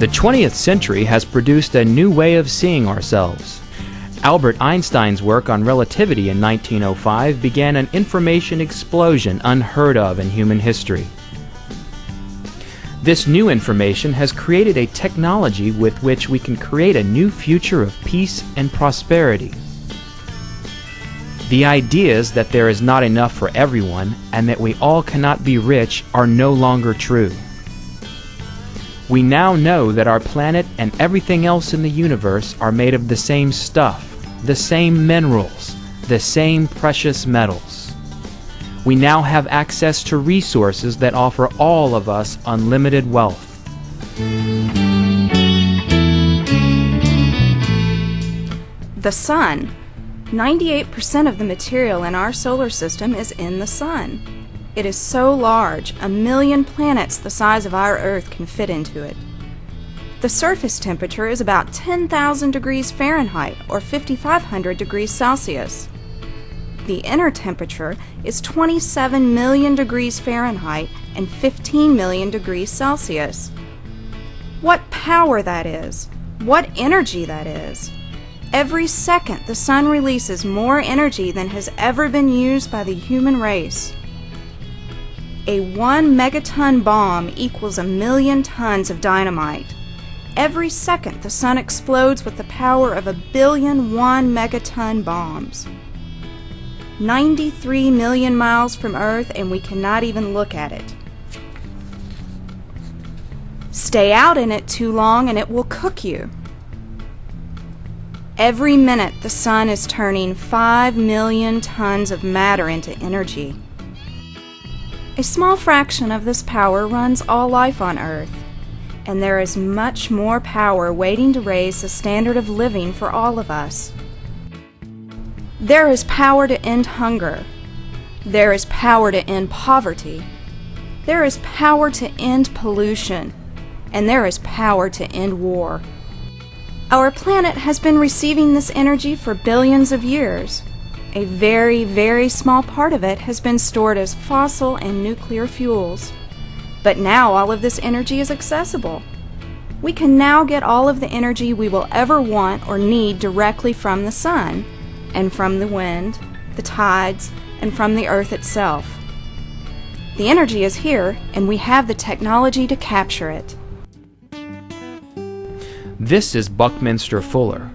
The 20th century has produced a new way of seeing ourselves. Albert Einstein's work on relativity in 1905 began an information explosion unheard of in human history. This new information has created a technology with which we can create a new future of peace and prosperity. The ideas that there is not enough for everyone and that we all cannot be rich are no longer true. We now know that our planet and everything else in the universe are made of the same stuff, the same minerals, the same precious metals. We now have access to resources that offer all of us unlimited wealth. The Sun. 98% of the material in our solar system is in the Sun. It is so large, 1 million planets the size of our Earth can fit into it. The surface temperature is about 10,000 degrees Fahrenheit or 5,500 degrees Celsius. The inner temperature is 27 million degrees Fahrenheit and 15 million degrees Celsius. What power that is! What energy that is! Every second the Sun releases more energy than has ever been used by the human race. A 1 megaton bomb equals 1 million tons of dynamite. Every second the Sun explodes with the power of 1 billion 1 megaton bombs. 93 million miles from Earth, and we cannot even look at it. Stay out in it too long and it will cook you. Every minute the Sun is turning 5 million tons of matter into energy. A small fraction of this power runs all life on Earth, and there is much more power waiting to raise the standard of living for all of us. There is power to end hunger. There is power to end poverty. There is power to end pollution. And there is power to end war. Our planet has been receiving this energy for billions of years. A very, very small part of it has been stored as fossil and nuclear fuels. But now all of this energy is accessible. We can now get all of the energy we will ever want or need directly from the Sun, and from the wind, the tides, and from the Earth itself. The energy is here, and we have the technology to capture it. This is Buckminster Fuller.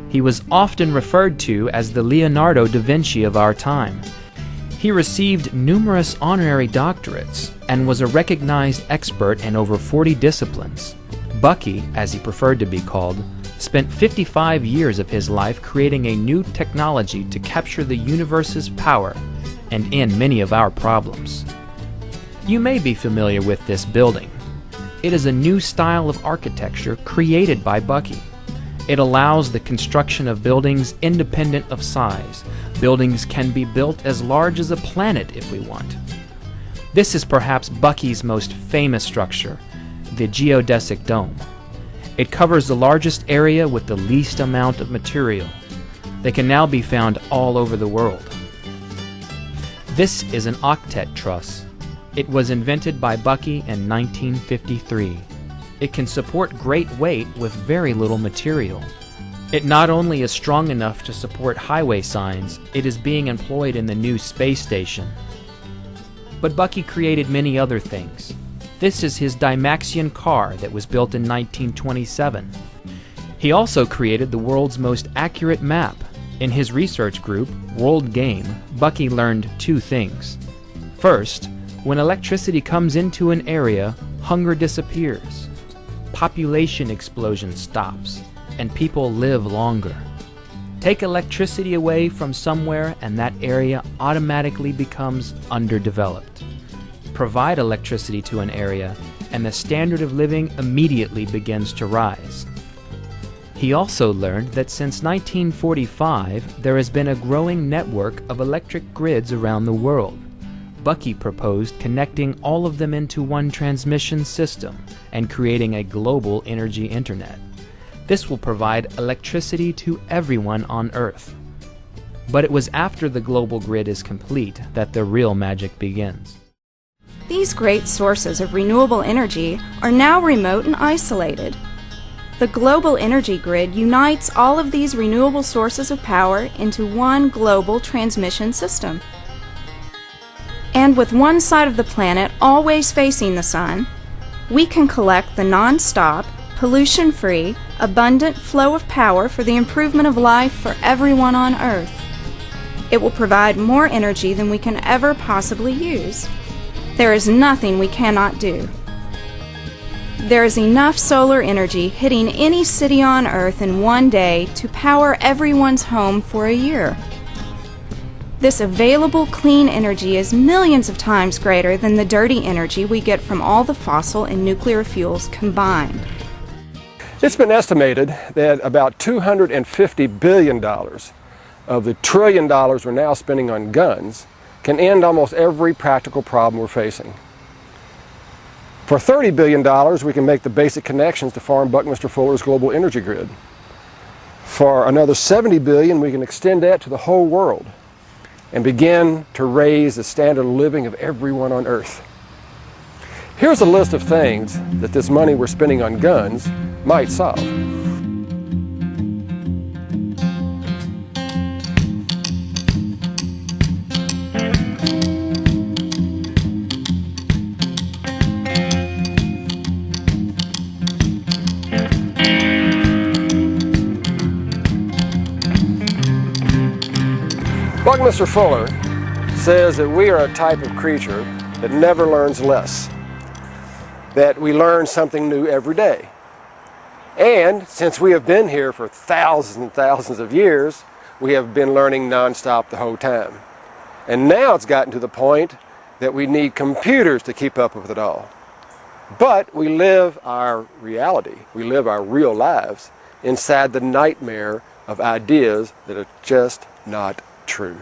He was often referred to as the Leonardo da Vinci of our time. He received numerous honorary doctorates and was a recognized expert in over 40 disciplines. Bucky, as he preferred to be called, spent 55 years of his life creating a new technology to capture the universe's power and end many of our problems. You may be familiar with this building. It is a new style of architecture created by Bucky. It allows the construction of buildings independent of size. Buildings can be built as large as a planet if we want. This is perhaps Bucky's most famous structure, the geodesic dome. It covers the largest area with the least amount of material. They can now be found all over the world. This is an octet truss. It was invented by Bucky in 1953. It can support great weight with very little material. It not only is strong enough to support highway signs, it is being employed in the new space station. But Bucky created many other things. This is his Dymaxion car that was built in 1927. He also created the world's most accurate map. In his research group, World Game, Bucky learned two things. First, when electricity comes into an area, hunger disappears. Population explosion stops, and people live longer. Take electricity away from somewhere and that area automatically becomes underdeveloped. Provide electricity to an area and the standard of living immediately begins to rise. He also learned that since 1945 there has been a growing network of electric grids around the world. Bucky proposed connecting all of them into one transmission system and creating a global energy internet. This will provide electricity to everyone on Earth. But it was after the global grid is complete that the real magic begins. These great sources of renewable energy are now remote and isolated. The global energy grid unites all of these renewable sources of power into one global transmission system. And with one side of the planet always facing the sun, we can collect the non-stop, pollution-free, abundant flow of power for the improvement of life for everyone on Earth. It will provide more energy than we can ever possibly use. There is nothing we cannot do. There is enough solar energy hitting any city on Earth in one day to power everyone's home for a year. This available clean energy is millions of times greater than the dirty energy we get from all the fossil and nuclear fuels combined. It's been estimated that about $250 billion of the $1 trillion we're now spending on guns can end almost every practical problem we're facing. For $30 billion, we can make the basic connections to farm Buckminster Fuller's global energy grid. For another $70 billion, we can extend that to the whole world and begin to raise the standard of living of everyone on Earth. Here's a list of things that this money we're spending on guns might solve. Buckminster Fuller says that we are a type of creature that never learns less, that we learn something new every day. And since we have been here for thousands and thousands of years, we have been learning nonstop the whole time. And now it's gotten to the point that we need computers to keep up with it all. But we live our reality, we live our real lives inside the nightmare of ideas that are just not true.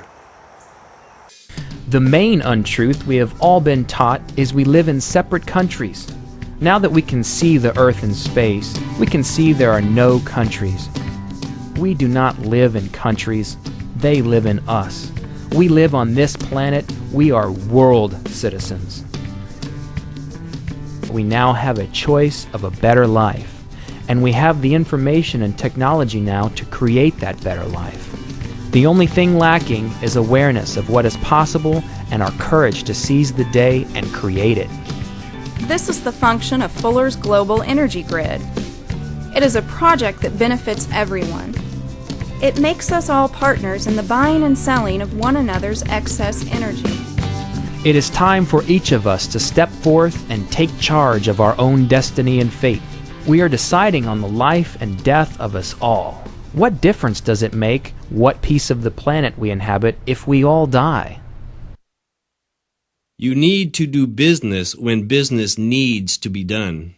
The main untruth we have all been taught is we live in separate countries. Now that we can see the Earth in space, we can see there are no countries. We do not live in countries, they live in us. We live on this planet, we are world citizens. We now have a choice of a better life, and we have the information and technology now to create that better life. The only thing lacking is awareness of what is possible and our courage to seize the day and create it. This is the function of Fuller's Global Energy Grid. It is a project that benefits everyone. It makes us all partners in the buying and selling of one another's excess energy. It is time for each of us to step forth and take charge of our own destiny and fate. We are deciding on the life and death of us all. What difference does it make what piece of the planet we inhabit if we all die? You need to do business when business needs to be done.